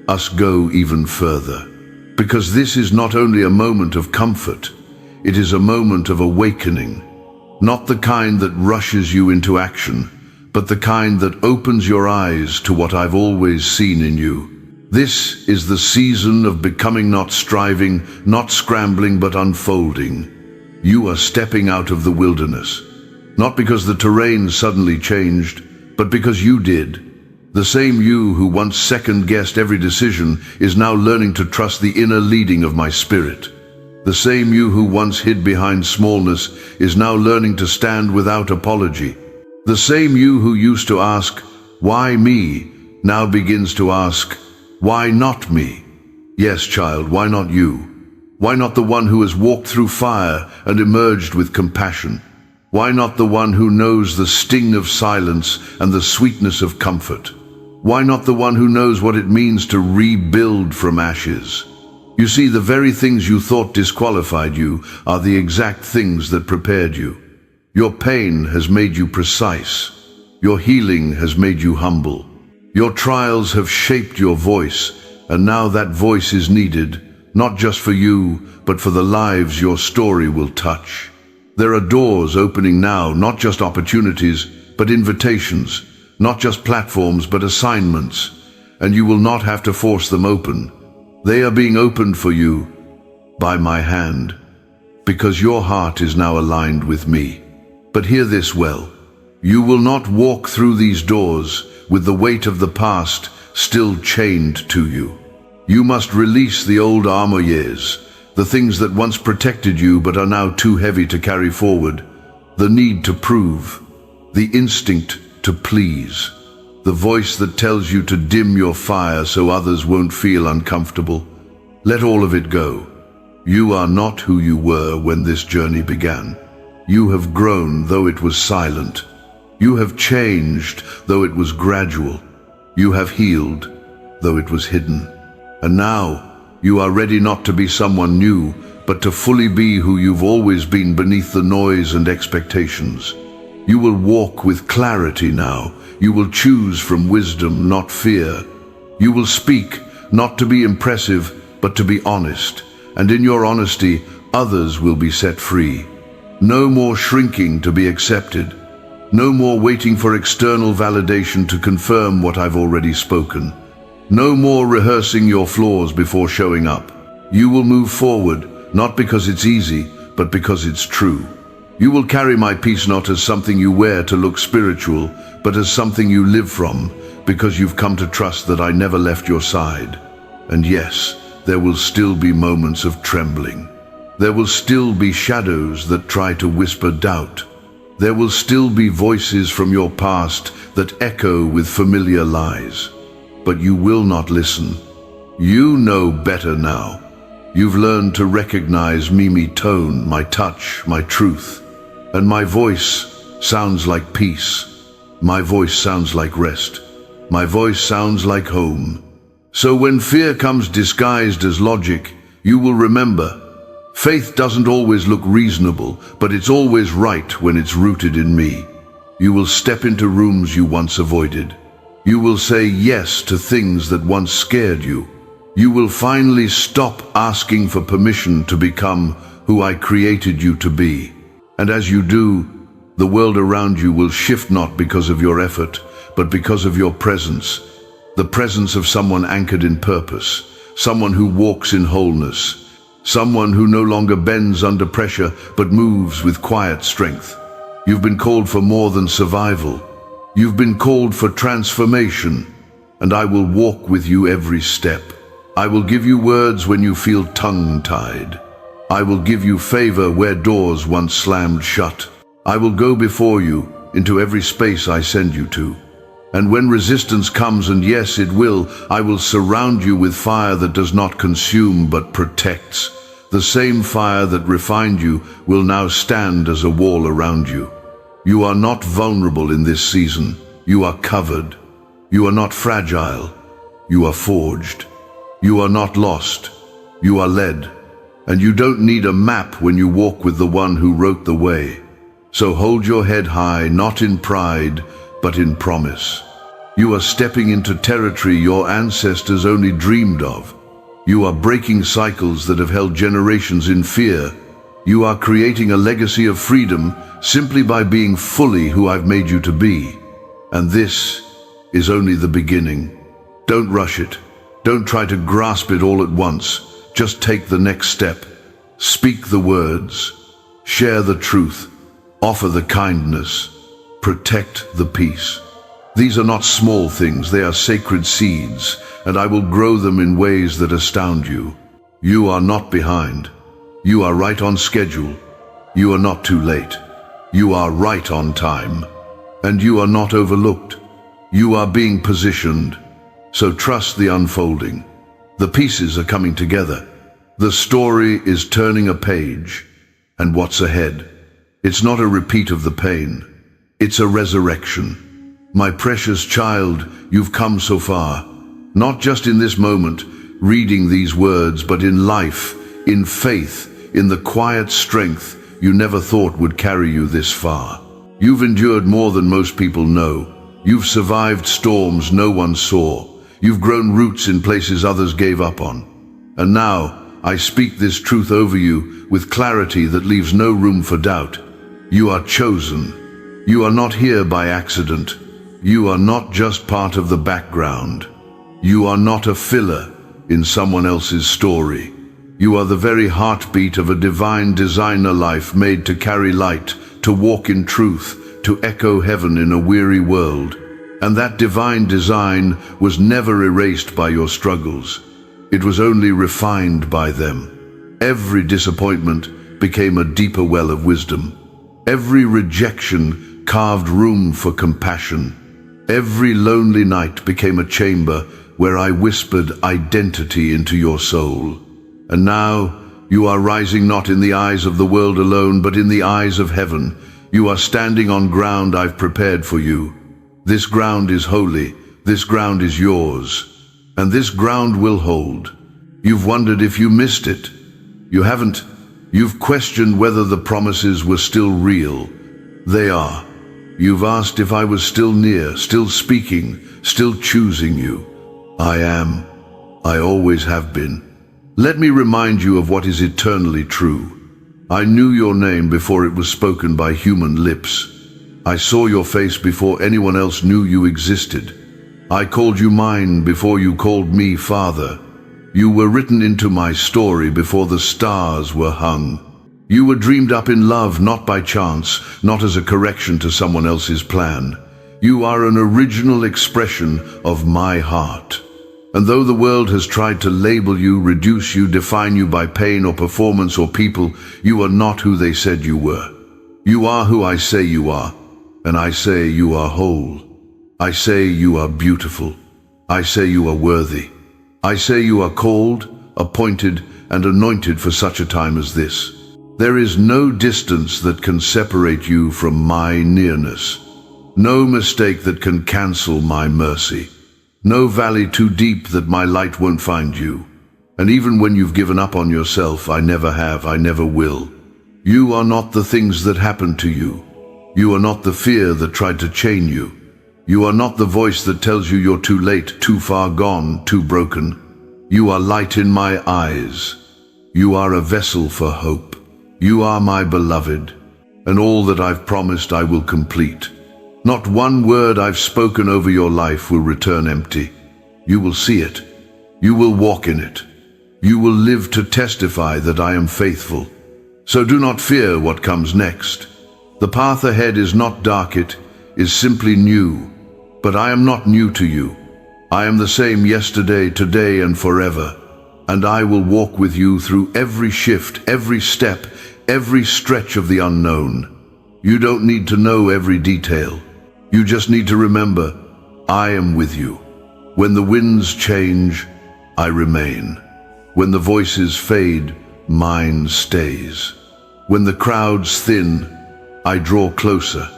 us go even further. Because this is not only a moment of comfort, it is a moment of awakening. Not the kind that rushes you into action, but the kind that opens your eyes to what I've always seen in you. This is the season of becoming, not striving, not scrambling, but unfolding. You are stepping out of the wilderness, not because the terrain suddenly changed, but because you did. The same you who once second-guessed every decision is now learning to trust the inner leading of my spirit. The same you who once hid behind smallness is now learning to stand without apology. The same you who used to ask, "Why me?" now begins to ask, "Why not me?" Yes, child, why not you? Why not the one who has walked through fire and emerged with compassion? Why not the one who knows the sting of silence and the sweetness of comfort? Why not the one who knows what it means to rebuild from ashes? You see, the very things you thought disqualified you are the exact things that prepared you. Your pain has made you precise. Your healing has made you humble. Your trials have shaped your voice, and now that voice is needed, not just for you, but for the lives your story will touch. There are doors opening now, not just opportunities, but invitations, not just platforms, but assignments, and you will not have to force them open. They are being opened for you by my hand, because your heart is now aligned with me. But hear this well. You will not walk through these doors with the weight of the past still chained to you. You must release the old armor years, the things that once protected you but are now too heavy to carry forward. The need to prove, the instinct to please, the voice that tells you to dim your fire so others won't feel uncomfortable. Let all of it go. You are not who you were when this journey began. You have grown, though it was silent. You have changed, though it was gradual. You have healed, though it was hidden. And now, you are ready not to be someone new, but to fully be who you've always been beneath the noise and expectations. You will walk with clarity now. You will choose from wisdom, not fear. You will speak, not to be impressive, but to be honest. And in your honesty, others will be set free. No more shrinking to be accepted. No more waiting for external validation to confirm what I've already spoken. No more rehearsing your flaws before showing up. You will move forward, not because it's easy, but because it's true. You will carry my peace not as something you wear to look spiritual, but as something you live from, because you've come to trust that I never left your side. And yes, there will still be moments of trembling. There will still be shadows that try to whisper doubt. There will still be voices from your past that echo with familiar lies. But you will not listen. You know better now. You've learned to recognize my tone, my touch, my truth. And my voice sounds like peace. My voice sounds like rest. My voice sounds like home. So when fear comes disguised as logic, you will remember, faith doesn't always look reasonable, but it's always right when it's rooted in me. You will step into rooms you once avoided. You will say yes to things that once scared you. You will finally stop asking for permission to become who I created you to be. And as you do, the world around you will shift, not because of your effort, but because of your presence. The presence of someone anchored in purpose, someone who walks in wholeness, someone who no longer bends under pressure but moves with quiet strength. You've been called for more than survival. You've been called for transformation, and I will walk with you every step. I will give you words when you feel tongue-tied. I will give you favor where doors once slammed shut. I will go before you into every space I send you to. And when resistance comes, and yes, it will, I will surround you with fire that does not consume but protects. The same fire that refined you will now stand as a wall around you. You are not vulnerable in this season. You are covered. You are not fragile. You are forged. You are not lost. You are led. And you don't need a map when you walk with the one who wrote the way. So hold your head high, not in pride, but in promise. You are stepping into territory your ancestors only dreamed of. You are breaking cycles that have held generations in fear. You are creating a legacy of freedom simply by being fully who I've made you to be. And this is only the beginning. Don't rush it. Don't try to grasp it all at once. Just take the next step. Speak the words. Share the truth. Offer the kindness. Protect the peace. These are not small things, they are sacred seeds, and I will grow them in ways that astound you. You are not behind. You are right on schedule. You are not too late. You are right on time. And you are not overlooked. You are being positioned. So trust the unfolding. The pieces are coming together. The story is turning a page. And what's ahead? It's not a repeat of the pain. It's a resurrection. My precious child, you've come so far, not just in this moment, reading these words, but in life, in faith, in the quiet strength you never thought would carry you this far. You've endured more than most people know. You've survived storms no one saw. You've grown roots in places others gave up on. And now, I speak this truth over you with clarity that leaves no room for doubt. You are chosen. You are not here by accident. You are not just part of the background. You are not a filler in someone else's story. You are the very heartbeat of a divine designer life made to carry light, to walk in truth, to echo heaven in a weary world. And that divine design was never erased by your struggles. It was only refined by them. Every disappointment became a deeper well of wisdom. Every rejection carved room for compassion. Every lonely night became a chamber where I whispered identity into your soul. And now you are rising not in the eyes of the world alone, but in the eyes of heaven. You are standing on ground I've prepared for you. This ground is holy. This ground is yours. And this ground will hold. You've wondered if you missed it. You haven't. You've questioned whether the promises were still real. They are. You've asked if I was still near, still speaking, still choosing you. I am. I always have been. Let me remind you of what is eternally true. I knew your name before it was spoken by human lips. I saw your face before anyone else knew you existed. I called you mine before you called me Father. You were written into my story before the stars were hung. You were dreamed up in love, not by chance, not as a correction to someone else's plan. You are an original expression of my heart. And though the world has tried to label you, reduce you, define you by pain or performance or people, you are not who they said you were. You are who I say you are, and I say you are whole. I say you are beautiful. I say you are worthy. I say you are called, appointed, and anointed for such a time as this. There is no distance that can separate you from my nearness. No mistake that can cancel my mercy. No valley too deep that my light won't find you. And even when you've given up on yourself, I never have, I never will. You are not the things that happened to you. You are not the fear that tried to chain you. You are not the voice that tells you you're too late, too far gone, too broken. You are light in my eyes. You are a vessel for hope. You are my beloved, and all that I've promised I will complete. Not one word I've spoken over your life will return empty. You will see it. You will walk in it. You will live to testify that I am faithful. So do not fear what comes next. The path ahead is not dark, it is simply new. But I am not new to you. I am the same yesterday, today, and forever. And I will walk with you through every shift, every step, every stretch of the unknown. You don't need to know every detail. You just need to remember, I am with you. When the winds change, I remain. When the voices fade, mine stays. When the crowds thin, I draw closer.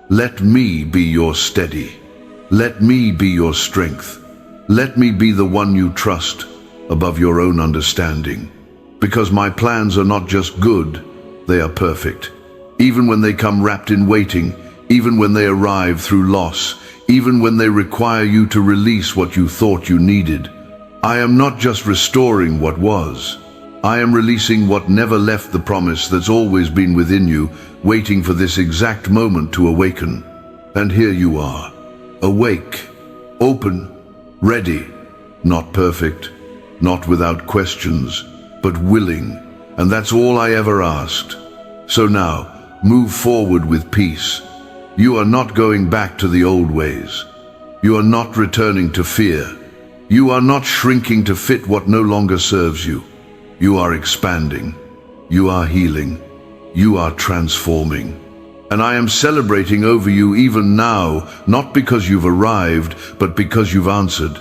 Let me be your steady. Let me be your strength. Let me be the one you trust above your own understanding. Because my plans are not just good, they are perfect. Even when they come wrapped in waiting, even when they arrive through loss, even when they require you to release what you thought you needed. I am not just restoring what was. I am releasing what never left, the promise that's always been within you, waiting for this exact moment to awaken. And here you are, awake, open, ready, not perfect, not without questions, but willing. And that's all I ever asked. So now, move forward with peace. You are not going back to the old ways. You are not returning to fear. You are not shrinking to fit what no longer serves you. You are expanding. You are healing. You are transforming. And I am celebrating over you even now, not because you've arrived, but because you've answered.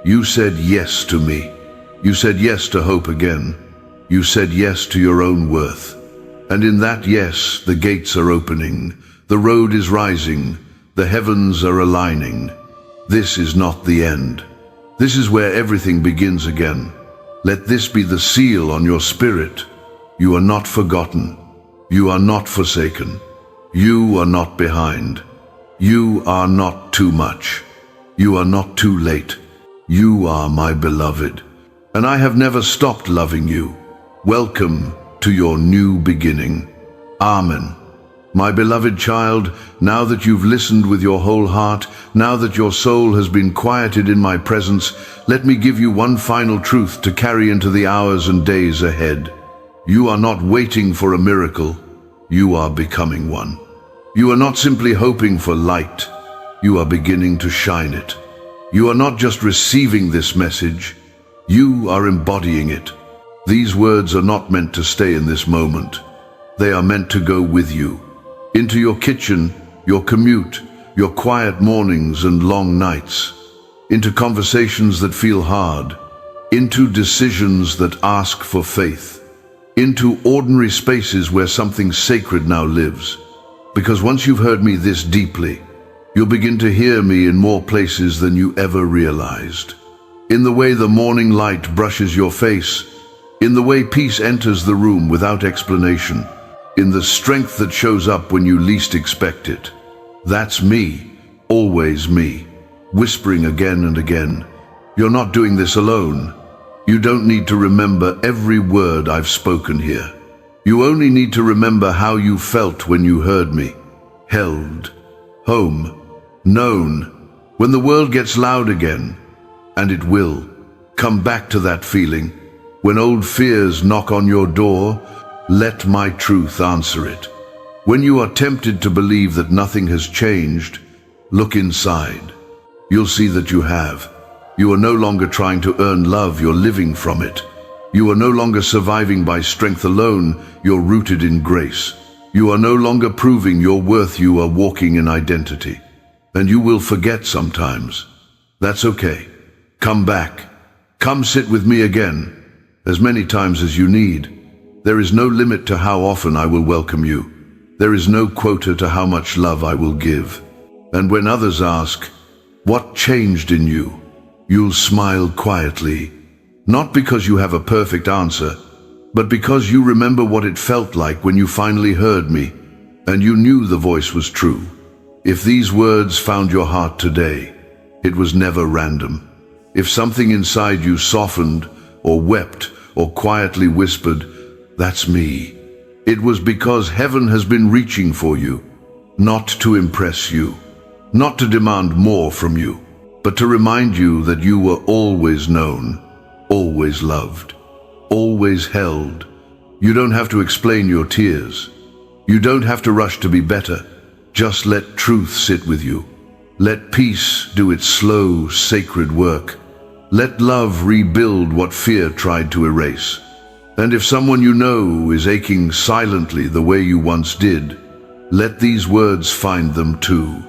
You said yes to me. You said yes to hope again. You said yes to your own worth. And in that yes, the gates are opening. The road is rising. The heavens are aligning. This is not the end. This is where everything begins again. Let this be the seal on your spirit. You are not forgotten. You are not forsaken. You are not behind. You are not too much. You are not too late. You are my beloved. And I have never stopped loving you. Welcome to your new beginning. Amen. My beloved child, now that you've listened with your whole heart, now that your soul has been quieted in my presence, let me give you one final truth to carry into the hours and days ahead. You are not waiting for a miracle. You are becoming one. You are not simply hoping for light. You are beginning to shine it. You are not just receiving this message. You are embodying it. These words are not meant to stay in this moment. They are meant to go with you. Into your kitchen, your commute, your quiet mornings and long nights. Into conversations that feel hard. Into decisions that ask for faith. Into ordinary spaces where something sacred now lives. Because once you've heard me this deeply, you'll begin to hear me in more places than you ever realized. In the way the morning light brushes your face, in the way peace enters the room without explanation, in the strength that shows up when you least expect it. That's me, always me, whispering again and again. You're not doing this alone. You don't need to remember every word I've spoken here. You only need to remember how you felt when you heard me. Held, home, known. When the world gets loud again, and it will, come back to that feeling. When old fears knock on your door, let my truth answer it. When you are tempted to believe that nothing has changed, look inside. You'll see that you have. You are no longer trying to earn love, you're living from it. You are no longer surviving by strength alone, you're rooted in grace. You are no longer proving your worth, you are walking in identity. And you will forget sometimes. That's okay. Come back. Come sit with me again, as many times as you need. There is no limit to how often I will welcome you. There is no quota to how much love I will give. And when others ask, what changed in you? You'll smile quietly, not because you have a perfect answer, but because you remember what it felt like when you finally heard me, and you knew the voice was true. If these words found your heart today, it was never random. If something inside you softened, or wept, or quietly whispered, that's me. It was because heaven has been reaching for you, not to impress you, not to demand more from you, but to remind you that you were always known, always loved, always held. You don't have to explain your tears. You don't have to rush to be better. Just let truth sit with you. Let peace do its slow, sacred work. Let love rebuild what fear tried to erase. And if someone you know is aching silently the way you once did, let these words find them too.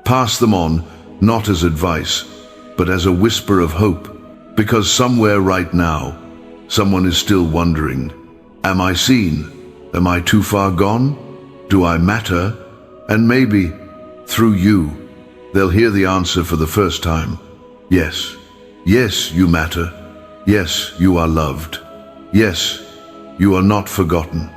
Pass them on, not as advice, but as a whisper of hope. Because somewhere right now, someone is still wondering, am I seen? Am I too far gone? Do I matter? And maybe, through you, they'll hear the answer for the first time. Yes. Yes, you matter. Yes, you are loved. Yes, you are not forgotten.